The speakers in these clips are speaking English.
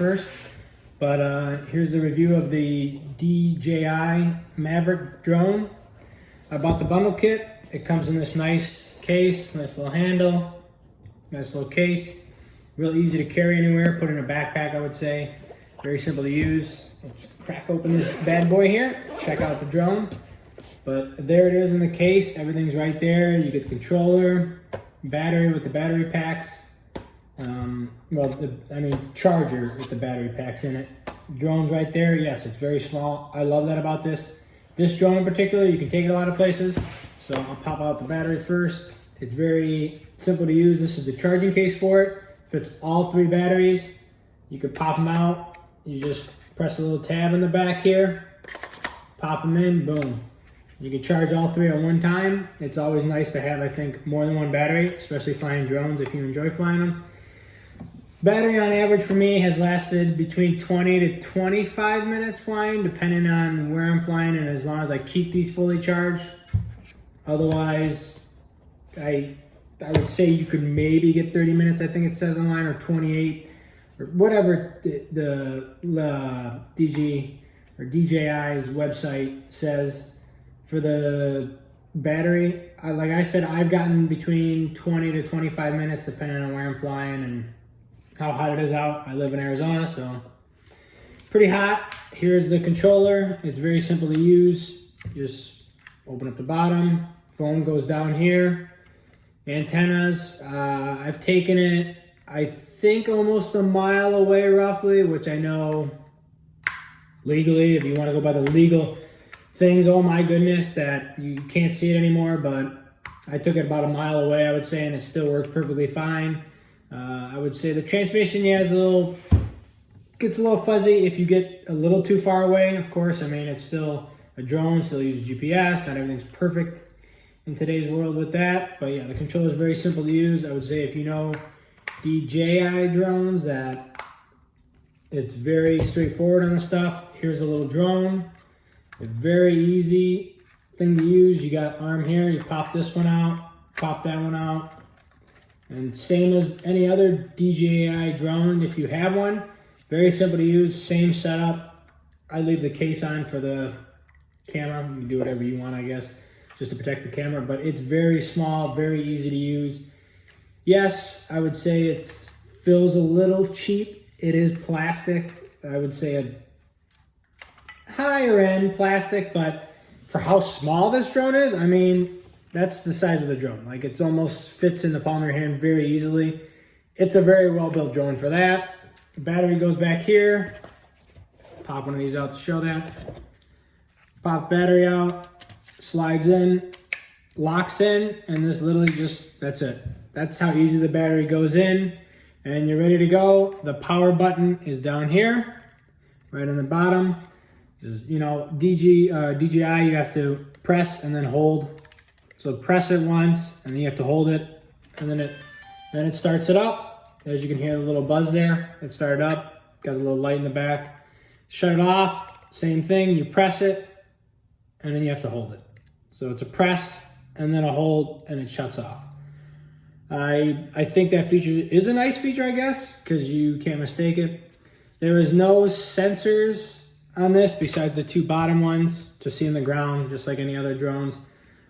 first. But here's the review of the Dji Mavic drone. I bought the bundle kit. It comes in this nice case, nice little handle, nice little case. Real easy to carry anywhere, put in a backpack, I would say. Very simple to use. Let's crack open this bad boy here, check out the drone. But there it is in the case, everything's right there. You get the controller, battery with the battery packs. The charger with the battery packs in it. Drone's right there. Yes, it's very small. I love that about this. This drone in particular, you can take it a lot of places. So I'll pop out the battery first. It's very simple to use. This is the charging case for it. Fits all 3 batteries. You could pop them out. You just press a little tab in the back here. Pop them in, boom. You can charge all 3 at one time. It's always nice to have, I think, more than one battery, especially flying drones if you enjoy flying them. Battery on average for me has lasted between 20 to 25 minutes flying, depending on where I'm flying and as long as I keep these fully charged. Otherwise, I would say you could maybe get 30 minutes, I think it says online, or 28, or whatever the DJI's website says for the battery. Like I said, I've gotten between 20 to 25 minutes depending on where I'm flying and how hot it is out. I live in Arizona, so pretty hot. Here's the controller. It's very simple to use. Just open up the bottom. Phone goes down here. Antennas. I've taken it, I think, almost a mile away roughly, which I know legally, if you want to go by the legal things, oh my goodness, that you can't see it anymore, but I took it about a mile away, I would say, and it still works perfectly fine. I would say the transmission, yeah, gets a little fuzzy if you get a little too far away, of course. I mean, it's still a drone, still uses GPS, not everything's perfect in today's world with that. But yeah, the controller is very simple to use. I would say if you know DJI drones, that it's very straightforward on the stuff. Here's a little drone. A very easy thing to use. You got arm here, you pop this one out, pop that one out. And same as any other DJI drone, if you have one, very simple to use, same setup. I leave the case on for the camera. You can do whatever you want, I guess, just to protect the camera, but it's very small, very easy to use. Yes, I would say it feels a little cheap. It is plastic. I would say a higher end plastic, but for how small this drone is, I mean, that's the size of the drone. Like, it almost fits in the palm of your hand very easily. It's a very well-built drone for that. The battery goes back here. Pop one of these out to show that. Pop battery out, slides in, locks in, and this literally just, that's it. That's how easy the battery goes in, and you're ready to go. The power button is down here, right on the bottom. Just, you know, DJI, you have to press and then hold. So press it once, and then you have to hold it, and then it starts it up. As you can hear the little buzz there, it started up. Got a little light in the back. Shut it off, same thing. You press it, and then you have to hold it. So it's a press, and then a hold, and it shuts off. I think that feature is a nice feature, I guess, because you can't mistake it. There is no sensors on this besides the 2 bottom ones to see in the ground, just like any other drones.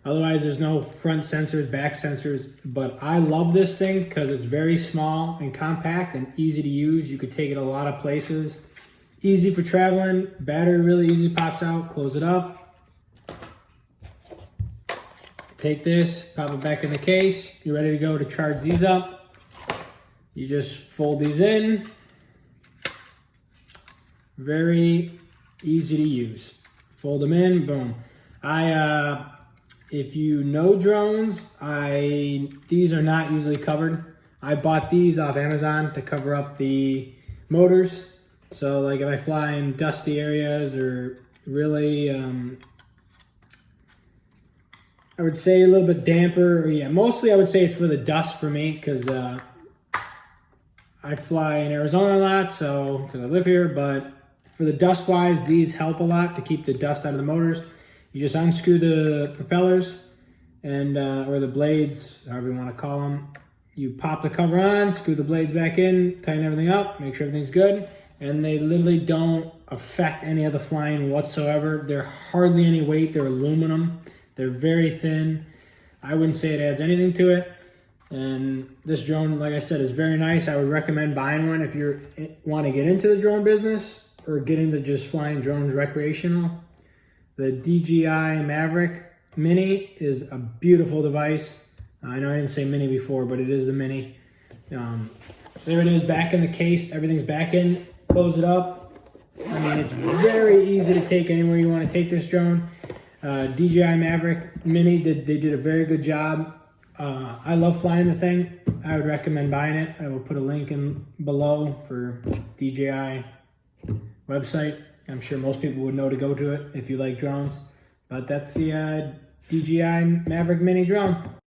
Otherwise, there's no front sensors, back sensors, but I love this thing because it's very small and compact and easy to use. You could take it a lot of places. Easy for traveling, battery really easy, pops out, close it up. Take this, pop it back in the case. You're ready to go to charge these up. You just fold these in. Very easy to use. Fold them in, boom. If you know drones, these are not usually covered. I bought these off Amazon to cover up the motors. So like if I fly in dusty areas or really, I would say a little bit damper, or yeah, mostly I would say it's for the dust for me because I fly in Arizona a lot, so because I live here, but for the dust wise, these help a lot to keep the dust out of the motors. You just unscrew the propellers and or the blades, however you want to call them. You pop the cover on, screw the blades back in, tighten everything up, make sure everything's good, and they literally don't affect any of the flying whatsoever. They're hardly any weight. They're aluminum. They're very thin. I wouldn't say it adds anything to it. And this drone, like I said, is very nice. I would recommend buying one if you want to get into the drone business or get into just flying drones recreational. The DJI Mavic Mini is a beautiful device. I know I didn't say Mini before, but it is the Mini. There it is, back in the case. Everything's back in. Close it up. I mean, it's very easy to take anywhere you want to take this drone. DJI Mavic Mini, they did a very good job. I love flying the thing. I would recommend buying it. I will put a link in below for DJI website. I'm sure most people would know to go to it if you like drones. But that's the DJI Mavic Mini drone.